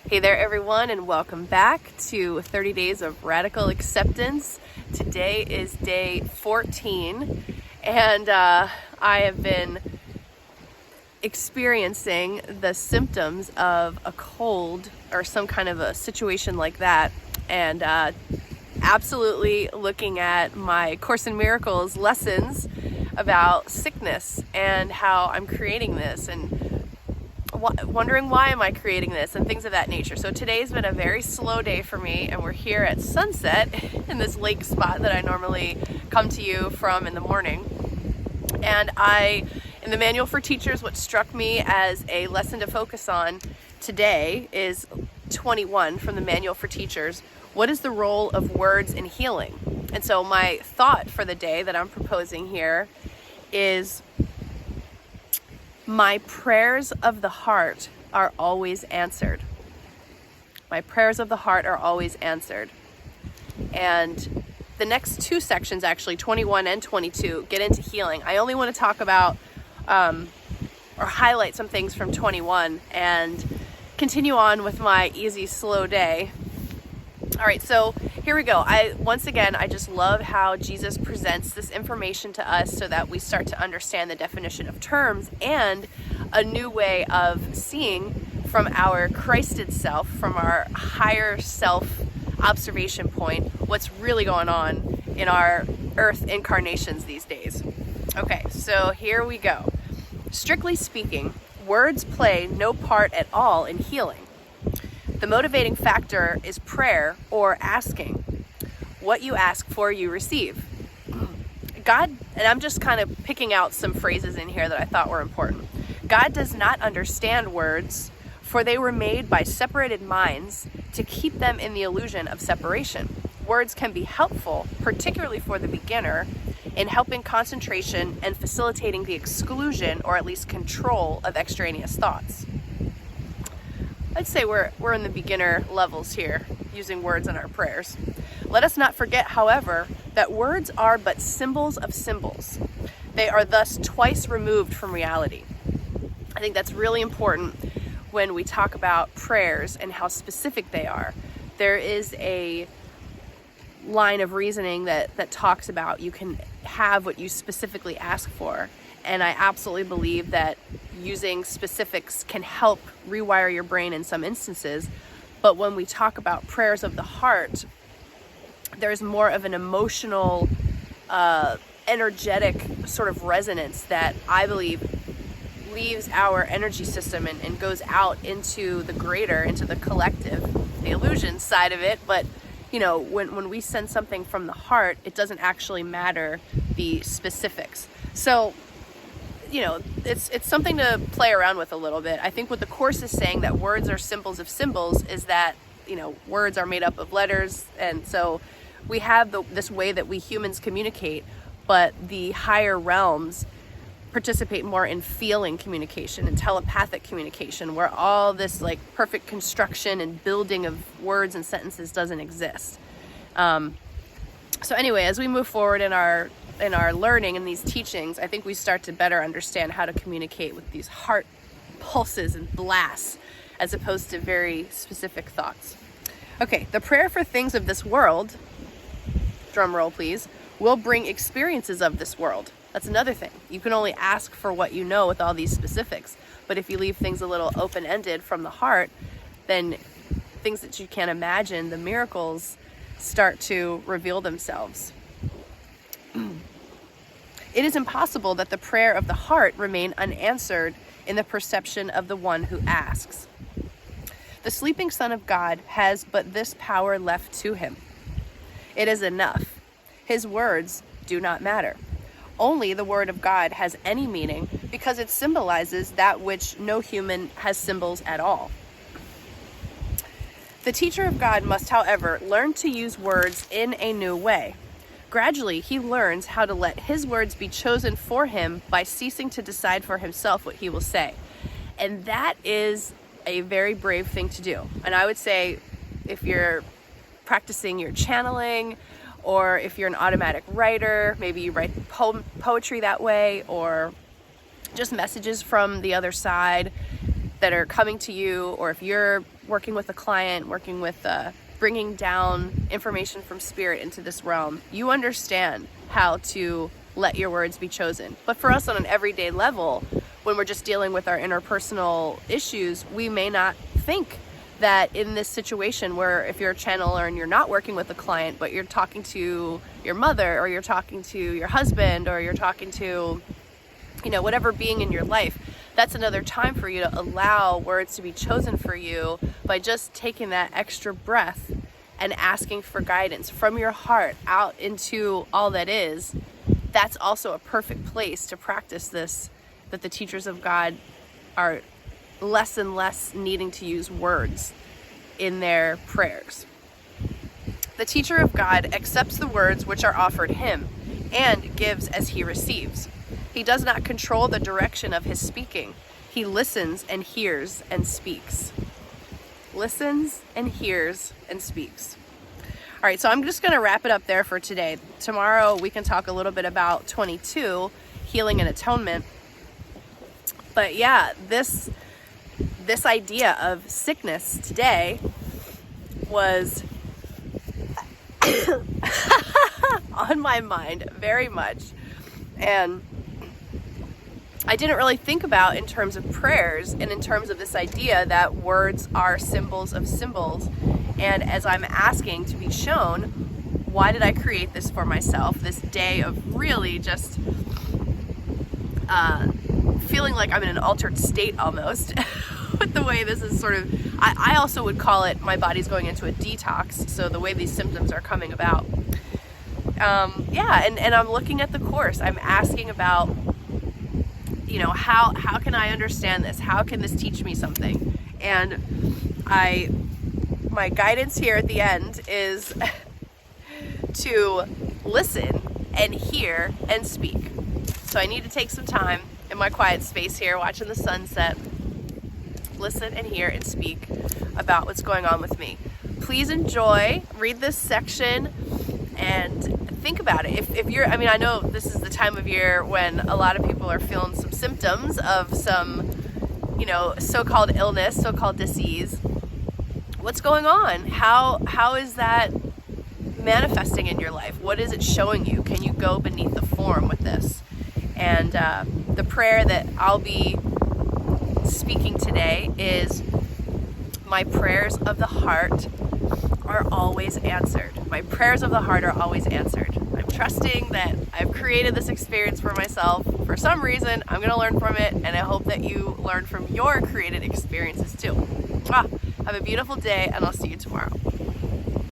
Hey there everyone, and welcome back to 30 Days of Radical Acceptance. Today is day 14, and I have been experiencing the symptoms of a cold or some kind of a situation like that, and absolutely looking at my Course in Miracles lessons about sickness and how I'm creating this, and wondering why am I creating this and things of that nature. So today's been a very slow day for me, and we're here at sunset in this lake spot that I normally come to you from in the morning. And in the Manual for Teachers, what struck me as a lesson to focus on today is 21 from the Manual for Teachers. What is the role of words in healing? And so my thought for the day that I'm proposing here is, my prayers of the heart are always answered. My prayers of the heart are always answered. And the next two sections, actually 21 and 22, get into healing. I only want to talk about or highlight some things from 21 and continue on with my easy, slow day. All right, so here we go. Once again, I just love how Jesus presents this information to us so that we start to understand the definition of terms and a new way of seeing from our Christed self, from our higher self observation point, what's really going on in our earth incarnations these days. Okay, so here we go. Strictly speaking, words play no part at all in healing. The motivating factor is prayer, or asking. What you ask for, you receive. God, and I'm just kind of picking out some phrases in here that I thought were important. God does not understand words, for they were made by separated minds to keep them in the illusion of separation. Words can be helpful, particularly for the beginner, in helping concentration and facilitating the exclusion, or at least control, of extraneous thoughts. I'd say we're in the beginner levels here, using words in our prayers. Let us not forget, however, that words are but symbols of symbols. They are thus twice removed from reality. I think that's really important when we talk about prayers and how specific they are. There is a line of reasoning that talks about you can have what you specifically ask for. And I absolutely believe that using specifics can help rewire your brain in some instances. But when we talk about prayers of the heart, there's more of an emotional, energetic sort of resonance that I believe leaves our energy system and goes out into the greater, into the collective, the illusion side of it. But you know, when we send something from the heart, it doesn't actually matter the specifics. So, you know, it's something to play around with a little bit. I think what the Course is saying, that words are symbols of symbols, is that, you know, words are made up of letters, and so we have this way that we humans communicate, but the higher realms participate more in feeling communication and telepathic communication, where all this like perfect construction and building of words and sentences doesn't exist. So anyway, as we move forward in our learning and these teachings, I think we start to better understand how to communicate with these heart pulses and blasts, as opposed to very specific thoughts. Okay, the prayer for things of this world, drum roll please, will bring experiences of this world. That's another thing. You can only ask for what you know with all these specifics. But if you leave things a little open-ended from the heart, then things that you can't imagine, the miracles, start to reveal themselves. It is impossible that the prayer of the heart remain unanswered in the perception of the one who asks. The sleeping Son of God has but this power left to him. It is enough. His words do not matter. Only the Word of God has any meaning because it symbolizes that which no human has symbols at all. The teacher of God must, however, learn to use words in a new way. Gradually, he learns how to let his words be chosen for him by ceasing to decide for himself what he will say. And that is a very brave thing to do. And I would say, if you're practicing your channeling, or if you're an automatic writer, maybe you write poetry that way, or just messages from the other side, that are coming to you, or if you're working with a client, working with bringing down information from spirit into this realm, you understand how to let your words be chosen. But for us on an everyday level, when we're just dealing with our interpersonal issues, we may not think that in this situation where if you're a channeler and you're not working with a client, but you're talking to your mother, or you're talking to your husband, or you're talking to, you know, whatever being in your life, that's another time for you to allow words to be chosen for you by just taking that extra breath and asking for guidance from your heart out into all that is. That's also a perfect place to practice this, that the teachers of God are less and less needing to use words in their prayers. The teacher of God accepts the words which are offered him and gives as he receives. He does not control the direction of his speaking. He listens and hears and speaks. Listens and hears and speaks. All right, so I'm just going to wrap it up there for today. Tomorrow we can talk a little bit about 22, healing and atonement. But yeah, this idea of sickness today was on my mind very much. And I didn't really think about in terms of prayers and in terms of this idea that words are symbols of symbols. And as I'm asking to be shown, why did I create this for myself? This day of really just feeling like I'm in an altered state almost with the way this is sort of, I also would call it my body's going into a detox. So the way these symptoms are coming about. And I'm looking at the Course. I'm asking about, you know, how can I understand this? How can this teach me something? And my guidance here at the end is to listen and hear and speak. So I need to take some time in my quiet space here, watching the sunset, listen and hear and speak about what's going on with me. Please enjoy, read this section, and think about it. If you're, I know this is the time of year when a lot of people are feeling some symptoms of some, you know, so-called illness, so-called disease. What's going on? How is that manifesting in your life? What is it showing you? Can you go beneath the form with this? And the prayer that I'll be speaking today is, my prayers of the heart are always answered. My prayers of the heart are always answered. I'm trusting that I've created this experience for myself. For some reason, I'm going to learn from it, and I hope that you learn from your created experiences too. Have a beautiful day, and I'll see you tomorrow.